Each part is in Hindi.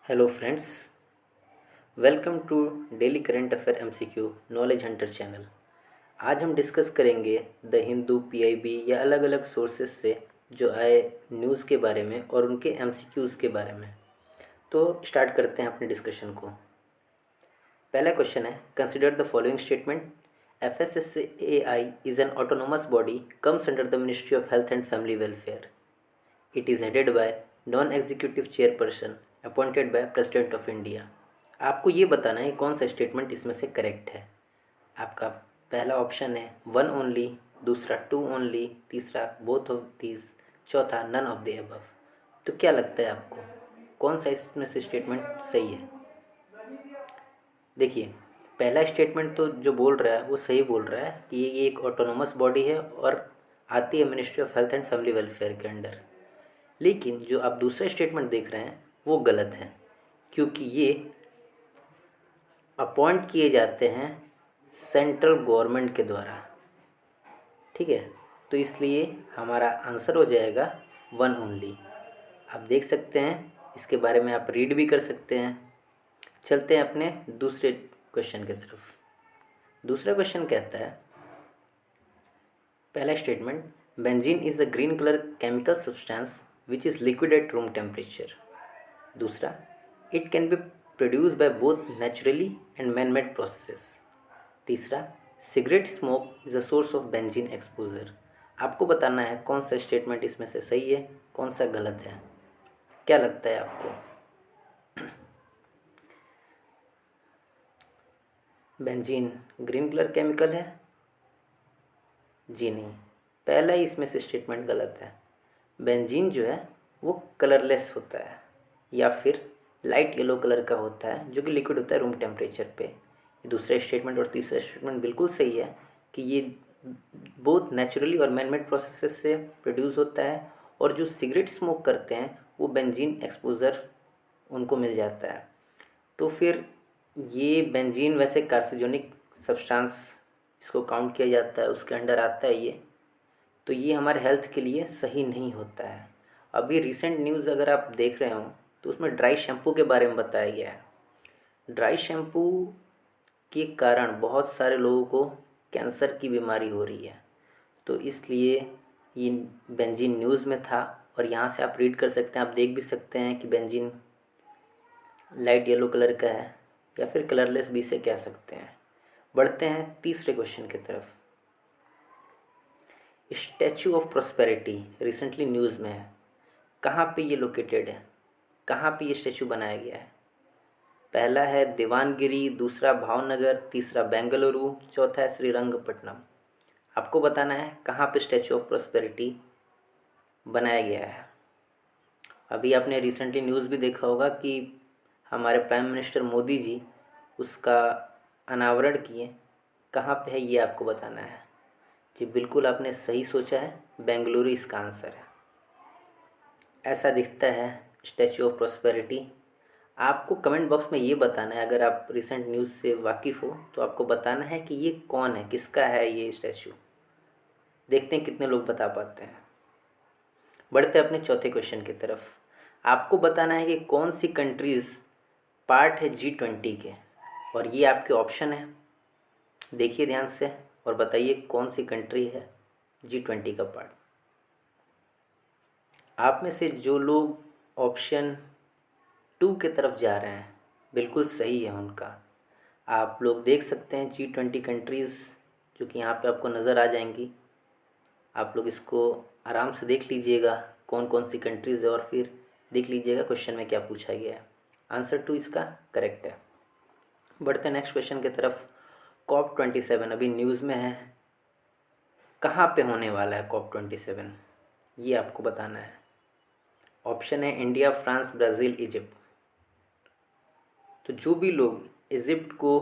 Hello friends, welcome to daily current affair MCQ knowledge hunter channel. आज हम डिस्कस करेंगे द हिंदू, पीआईबी या अलग अलग सोर्सेस से जो आए न्यूज़ के बारे में और उनके एमसीक्यूज़ के बारे में। तो स्टार्ट करते हैं अपने डिस्कशन को। पहला क्वेश्चन है, consider the following statement. FSSAI is an autonomous body comes under the ministry of health and family welfare. It is headed by non executive chairperson appointed by president of India. आपको ये बताना है कौन सा स्टेटमेंट इसमें से करेक्ट है। आपका पहला ऑप्शन है वन ओनली, दूसरा टू ओनली, तीसरा बोथ ऑफ दीज, चौथा नन ऑफ द अबव। तो क्या लगता है आपको कौन सा इसमें से स्टेटमेंट सही है? देखिए, पहला स्टेटमेंट तो जो बोल रहा है वो सही बोल रहा है कि ये एक ऑटोनोमस बॉडी है और आती है ministry of health and family welfare के अंडर। लेकिन जो आप दूसरा स्टेटमेंट देख रहे हैं वो गलत है, क्योंकि ये अपॉइंट किए जाते हैं सेंट्रल गवर्नमेंट के द्वारा। ठीक है, तो इसलिए हमारा आंसर हो जाएगा वन ओनली। आप देख सकते हैं, इसके बारे में आप रीड भी कर सकते हैं। चलते हैं अपने दूसरे क्वेश्चन की तरफ। दूसरा क्वेश्चन कहता है, पहला statement, benzene is a green colour chemical substance which is liquid at room temperature. दूसरा, it can be produce by both naturally and man made processes. तीसरा, cigarette smoke is a source of benzene exposure. आपको बताना है कौन सा स्टेटमेंट इसमें से सही है, कौन सा गलत है। क्या लगता है आपको? बेंजीन ग्रीन कलर केमिकल है? जी नहीं, पहला ही इसमें से स्टेटमेंट गलत है। बेंजीन जो है वो कलरलेस होता है या फिर लाइट येलो कलर का होता है, जो कि लिक्विड होता है रूम टेम्परेचर पे। दूसरा स्टेटमेंट और तीसरा स्टेटमेंट बिल्कुल सही है कि ये बोथ नेचुरली और मैन मेड प्रोसेसेस से प्रोड्यूस होता है, और जो सिगरेट स्मोक करते हैं वो बेंजीन एक्सपोज़र उनको मिल जाता है। तो फिर ये बेंजीन वैसे कार्सिनोजेनिक सब्सटेंस इसको काउंट किया जाता है, उसके अंडर आता है ये। तो ये हमारे हेल्थ के लिए सही नहीं होता है। अभी रिसेंट न्यूज़ अगर आप देख रहे हो तो उसमें ड्राई शैम्पू के बारे में बताया गया है। ड्राई शैम्पू के कारण बहुत सारे लोगों को कैंसर की बीमारी हो रही है। तो इसलिए ये बेंजीन न्यूज़ में था, और यहाँ से आप रीड कर सकते हैं, आप देख भी सकते हैं कि बेंजीन लाइट येलो कलर का है या फिर कलरलेस भी इसे कह सकते हैं। बढ़ते हैं तीसरे क्वेश्चन की तरफ। Statue of prosperity recently news में है, कहाँ पे ये लोकेटेड है, कहाँ पे ये स्टैचू बनाया गया है? पहला है देवानगिरी, दूसरा भावनगर, तीसरा बेंगलुरु, चौथा है श्रीरंगपट्टनम। आपको बताना है कहाँ पे स्टैचू ऑफ प्रॉस्पेरिटी बनाया गया है। अभी आपने रिसेंटली न्यूज़ भी देखा होगा कि हमारे प्राइम मिनिस्टर मोदी जी उसका अनावरण किए। कहाँ पे है ये आपको बताना है। जी बिल्कुल, आपने सही सोचा है, बेंगलुरु इसका आंसर है। ऐसा दिखता है स्टैचू ऑफ प्रॉस्पेरिटी। आपको कमेंट बॉक्स में ये बताना है, अगर आप रिसेंट न्यूज़ से वाकिफ़ हो तो आपको बताना है कि ये कौन है, किसका है ये स्टैचू। देखते हैं कितने लोग बता पाते हैं। बढ़ते हैं अपने चौथे क्वेश्चन की तरफ। आपको बताना है कि कौन सी कंट्रीज़ पार्ट है G20 के, और ये आपके ऑप्शन है। देखिए ध्यान से और बताइए कौन सी कंट्री है G20 का पार्ट। आप में से जो लोग ऑप्शन 2 की तरफ जा रहे हैं बिल्कुल सही है उनका। आप लोग देख सकते हैं G20 कंट्रीज़ जो कि यहाँ पे आपको नज़र आ जाएंगी। आप लोग इसको आराम से देख लीजिएगा कौन कौन सी कंट्रीज़ है, और फिर देख लीजिएगा क्वेश्चन में क्या पूछा गया है। आंसर 2 इसका करेक्ट है। बढ़ते हैं नेक्स्ट क्वेश्चन की तरफ। COP27 अभी न्यूज़ में है, कहाँ पे होने वाला है COP27, ये आपको बताना है। ऑप्शन है इंडिया, फ्रांस, ब्राज़ील, इजिप्ट। तो जो भी लोग इजिप्ट को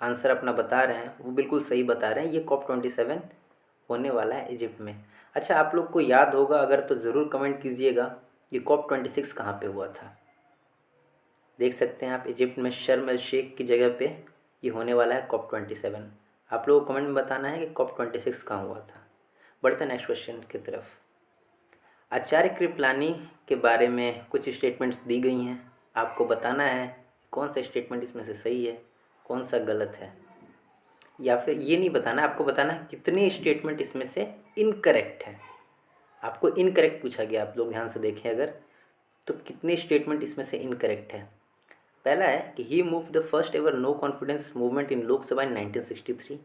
आंसर अपना बता रहे हैं वो बिल्कुल सही बता रहे हैं, ये COP27 होने वाला है इजिप्ट में। अच्छा, आप लोग को याद होगा अगर तो ज़रूर कमेंट कीजिएगा कि COP26 कहाँ पे हुआ था। देख सकते हैं आप इजिप्ट में शर्म एल शेख की जगह पे ये होने वाला है COP27। आप लोगों को कमेंट में बताना है कि COP26 कहाँ हुआ था। बढ़ते हैं नेक्स्ट क्वेश्चन की तरफ। आचार्य कृपलानी के बारे में कुछ स्टेटमेंट्स दी गई हैं, आपको बताना है कौन सा स्टेटमेंट इसमें से सही है, कौन सा गलत है। या फिर ये नहीं बताना, आपको बताना है कितने स्टेटमेंट इसमें से इनकरेक्ट है। आपको इनकरेक्ट पूछा गया, आप लोग ध्यान से देखें अगर, तो कितने स्टेटमेंट इसमें से इनकरेक्ट है। पहला है कि he move the first ever no confidence movement in Lok Sabha in 1963।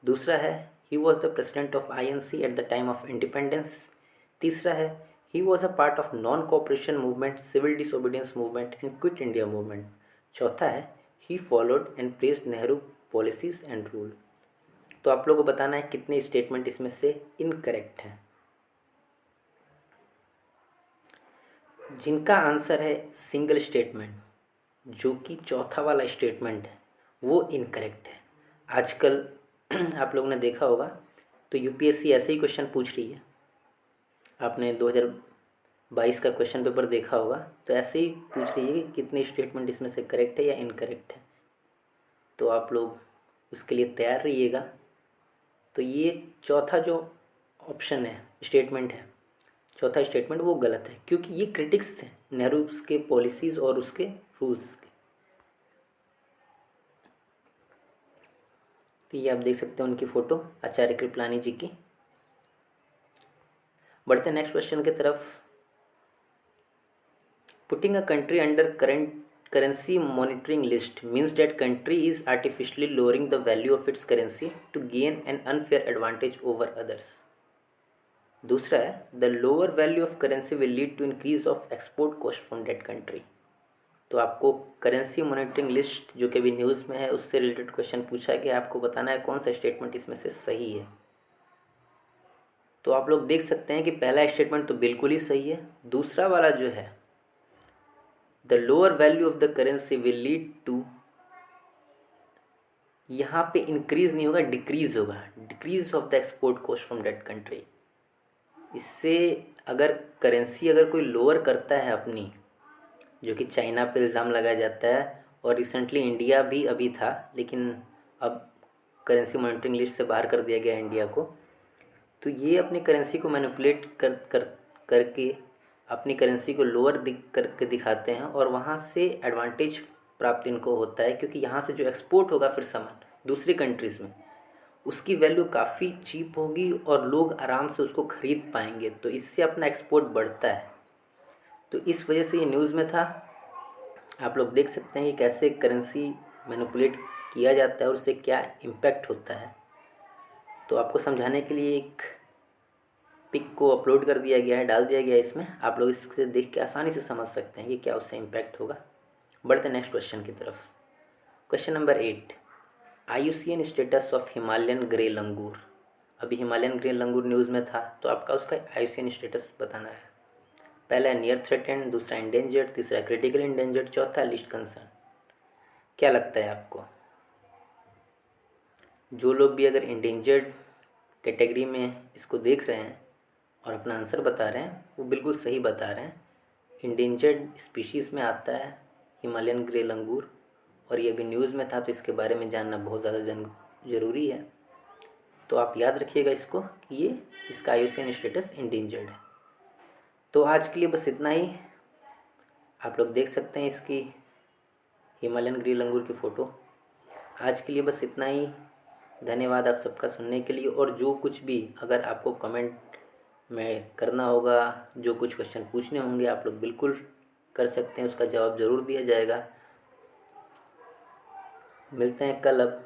दूसरा है he was the president of INC at the time of independence. तीसरा है he was a part of non cooperation movement, civil disobedience movement and quit India movement. चौथा है he followed and praised Nehru policies and rule. तो आप लोगों को बताना है कितने स्टेटमेंट इसमें से इनकरेक्ट हैं। जिनका आंसर है सिंगल स्टेटमेंट, जो कि चौथा वाला स्टेटमेंट है, वो इनकरेक्ट है। आजकल आप लोगों ने देखा होगा तो यूपीएससी ऐसे ही क्वेश्चन पूछ रही है। आपने 2022 का क्वेश्चन पेपर देखा होगा तो ऐसे ही पूछ रही है कि कितने स्टेटमेंट इसमें से करेक्ट है या इनकरेक्ट है। तो आप लोग उसके लिए तैयार रहिएगा। तो ये चौथा जो ऑप्शन है, स्टेटमेंट है, चौथा स्टेटमेंट वो गलत है, क्योंकि ये क्रिटिक्स थे नेहरू के पॉलिसीज़ और उसके रूल्स के। तो ये आप देख सकते हैं उनकी फ़ोटो, आचार्य कृपलानी जी की। बढ़ते नेक्स्ट क्वेश्चन की तरफ। Putting a country under current currency monitoring list means that country is artificially lowering the value of its currency to gain an unfair advantage over others. दूसरा है the lower value of currency will lead to increase of export cost from that country. तो आपको करेंसी मॉनिटरिंग लिस्ट जो कि अभी न्यूज़ में है उससे रिलेटेड क्वेश्चन पूछा गया, आपको बताना है कौन सा स्टेटमेंट इसमें से सही है। तो आप लोग देख सकते हैं कि पहला स्टेटमेंट तो बिल्कुल ही सही है। दूसरा वाला जो है the lower value of the currency will lead to, यहाँ पे इंक्रीज नहीं होगा, डिक्रीज होगा, decrease of the export cost from that country. इससे अगर करेंसी अगर कोई लोअर करता है अपनी, जो कि चाइना पे इल्ज़ाम लगाया जाता है और रिसेंटली इंडिया भी अभी था, लेकिन अब करेंसी मॉनिटरिंग लिस्ट से बाहर कर दिया गया इंडिया को। तो ये अपनी करेंसी को मैनिपुलेट करके अपनी करेंसी को लोअर करके दिखाते हैं और वहाँ से एडवांटेज प्राप्त इनको होता है, क्योंकि यहाँ से जो एक्सपोर्ट होगा फिर सामान दूसरी कंट्रीज़ में, उसकी वैल्यू काफ़ी चीप होगी और लोग आराम से उसको ख़रीद पाएंगे, तो इससे अपना एक्सपोर्ट बढ़ता है। तो इस वजह से ये न्यूज़ में था। आप लोग देख सकते हैं कि कैसे करेंसी मैनिपुलेट किया जाता है और उससे क्या इम्पैक्ट होता है। तो आपको समझाने के लिए एक पिक को अपलोड कर दिया गया है, डाल दिया गया है इसमें, आप लोग इससे देख के आसानी से समझ सकते हैं कि क्या उससे इम्पैक्ट होगा। बढ़ते नेक्स्ट क्वेश्चन की तरफ। Question number 8, IUCN status of Himalayan grey langur. अभी हिमालयन ग्रे लंगूर न्यूज़ में था, तो आपका उसका IUCN स्टेटस बताना है। पहला है नियर थ्रेटेंड, दूसरा इंडेंजर्ड, तीसरा क्रिटिकल इंडेंजर्ड, चौथा लिस्ट कंसर्न। क्या लगता है आपको? जो लोग भी अगर इंडेंजर्ड कैटेगरी में इसको देख रहे हैं और अपना आंसर बता रहे हैं, वो बिल्कुल सही बता रहे हैं। इंडेंजर्ड स्पीशीज़ में आता है हिमालयन ग्रे लंगूर, और ये अभी न्यूज़ में था, तो इसके बारे में जानना बहुत ज़्यादा ज़रूरी है। तो आप याद रखिएगा इसको कि ये इसका IUCN स्टेटस इंडेंजर्ड है। तो आज के लिए बस इतना ही। आप लोग देख सकते हैं इसकी हिमालयन ग्रे लंगूर की फ़ोटो। आज के लिए बस इतना ही। धन्यवाद आप सबका सुनने के लिए। और जो कुछ भी अगर आपको कमेंट में करना होगा, जो कुछ क्वेश्चन पूछने होंगे, आप लोग बिल्कुल कर सकते हैं, उसका जवाब ज़रूर दिया जाएगा। मिलते हैं कल अब।